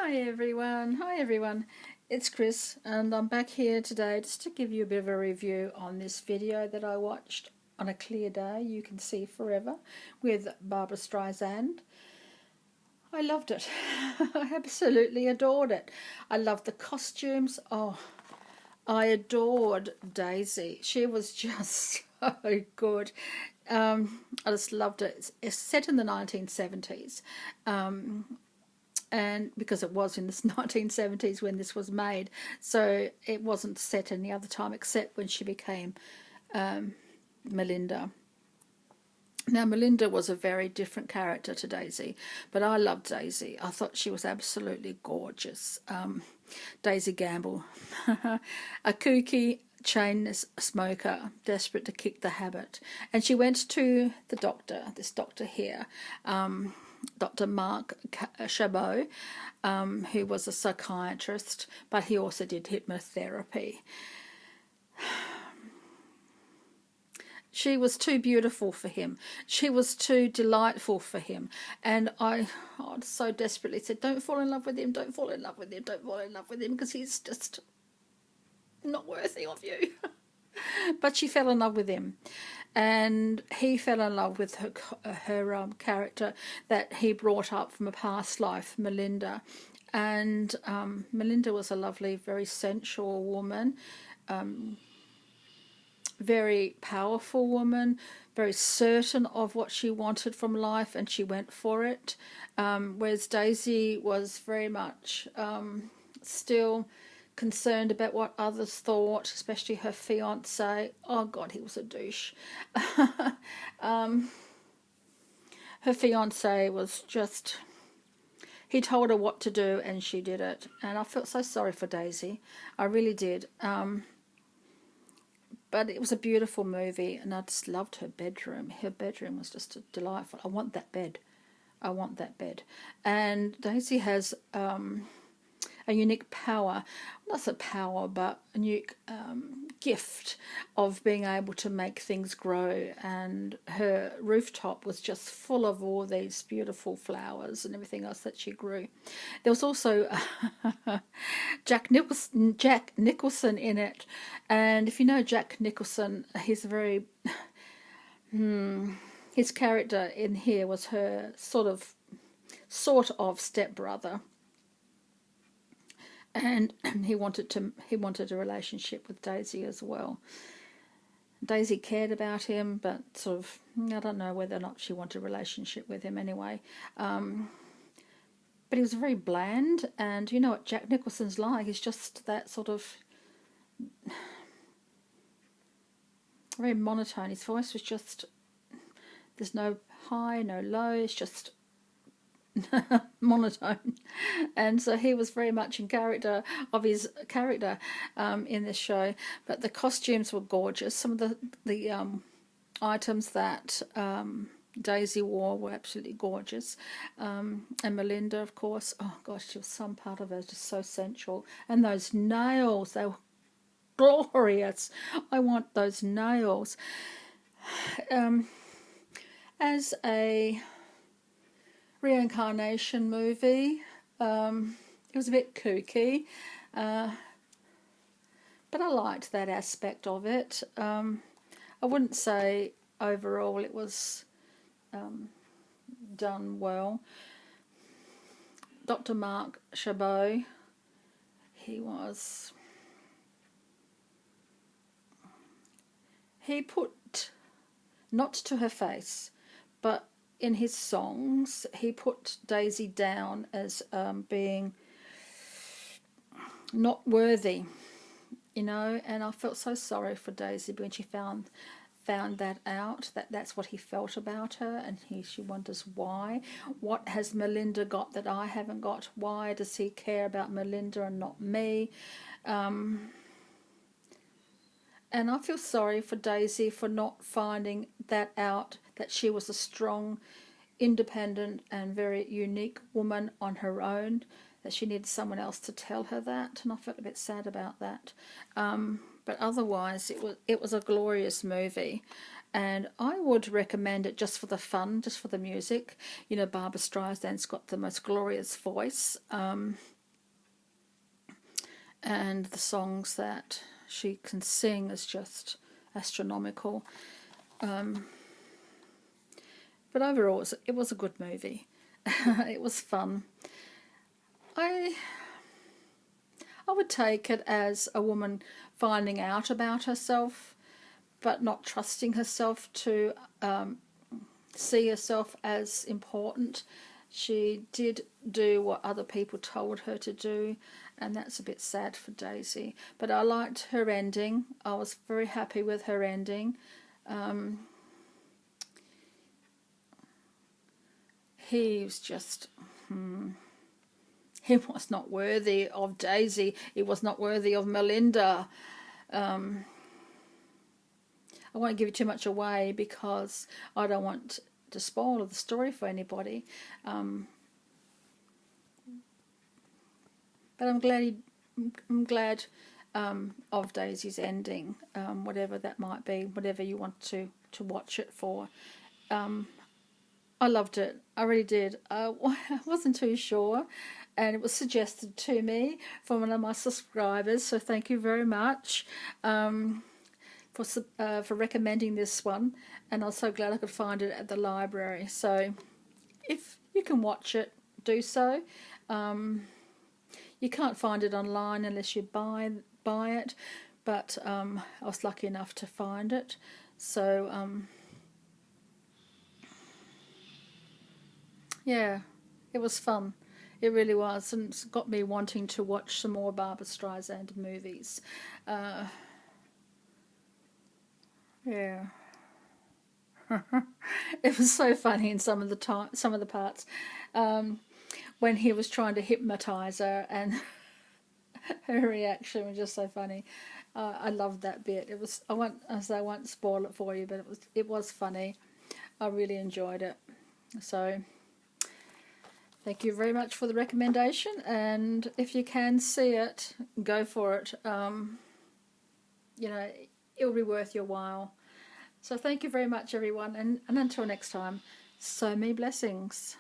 Hi everyone, it's Chris and I'm back here today just to give you a bit of a review on this video that I watched on a clear day, you can see forever, with Barbara Streisand. I loved it. I absolutely adored it. I loved the costumes. Oh, I adored Daisy. She was just so good. I just loved it. It's set in the 1970s. And because it was in the 1970s when this was made, so it wasn't set any other time except when she became Melinda. Now, Melinda was a very different character to Daisy, but I loved Daisy. I thought she was absolutely gorgeous. Daisy Gamble, a kooky chain smoker, desperate to kick the habit. And she went to the doctor, this doctor here, Dr. Marc Chabot, who was a psychiatrist, but he also did hypnotherapy. She was too beautiful for him. She was too delightful for him. And I so desperately said, don't fall in love with him, don't fall in love with him, don't fall in love with him, because he's just not worthy of you. But she fell in love with him. And he fell in love with her character that he brought up from a past life, Melinda. And Melinda was a lovely, very sensual woman, very powerful woman, very certain of what she wanted from life, and she went for it. Whereas Daisy was very much still concerned about what others thought, especially her fiance. Oh God, he was a douche. Her fiance was just, he told her what to do and she did it, and I felt so sorry for Daisy. I really did. But it was a beautiful movie, and I just loved her bedroom. Her bedroom was just delightful. I want that bed. I want that bed. And Daisy has a unique power, not a power, but a unique gift of being able to make things grow. And her rooftop was just full of all these beautiful flowers and everything else that she grew. There was also Jack Nicholson in it. And if you know Jack Nicholson, he's a very... his character in here was her sort of stepbrother. And he wanted a relationship with Daisy as well. Daisy cared about him, but sort of, I don't know whether or not she wanted a relationship with him anyway. But he was very bland, and you know what Jack Nicholson's like. He's just that sort of very monotone. His voice was just, there's no high, no low, it's just monotone. And so he was very much in character of his character in this show. But the costumes were gorgeous. Some of the items that Daisy wore were absolutely gorgeous. And Melinda, of course, oh gosh, she was some part of her just so sensual. And those nails, they were glorious. I want those nails. As a reincarnation movie, it was a bit kooky, but I liked that aspect of it. I wouldn't say overall it was done well. Dr. Marc Chabot, he put, not to her face, but in his songs, he put Daisy down as being not worthy, you know, and I felt so sorry for Daisy when she found that out, that's what he felt about her, and she wonders why. What has Melinda got that I haven't got? Why does he care about Melinda and not me? And I feel sorry for Daisy for not finding that out, that she was a strong, independent and very unique woman on her own, that she needed someone else to tell her that, and I felt a bit sad about that. But otherwise it was a glorious movie, and I would recommend it just for the fun, just for the music. You know, Barbara Streisand's got the most glorious voice. and the songs that she can sing is just astronomical. But overall, it was a good movie. It was fun. I would take it as a woman finding out about herself, but not trusting herself to see herself as important. She did do what other people told her to do, and that's a bit sad for Daisy. But I liked her ending. I was very happy with her ending. He was just... he was not worthy of Daisy. He was not worthy of Melinda. I won't give too much away because I don't want to spoil the story for anybody. But I'm glad of Daisy's ending, whatever that might be, whatever you want to watch it for. I loved it. I really did. I wasn't too sure, and it was suggested to me from one of my subscribers, so thank you very much for recommending this one, and I was so glad I could find it at the library. So if you can watch it, do so. You can't find it online unless you buy it, but I was lucky enough to find it. So yeah, it was fun. It really was, and it's got me wanting to watch some more Barbra Streisand movies. Yeah. It was so funny in some of the parts when he was trying to hypnotize her, and her reaction was just so funny. I loved that bit. It was. I won't spoil it for you, but it was funny. I really enjoyed it. So thank you very much for the recommendation, and if you can see it, go for it. You know, it'll be worth your while. So thank you very much, everyone, and until next time, so many blessings.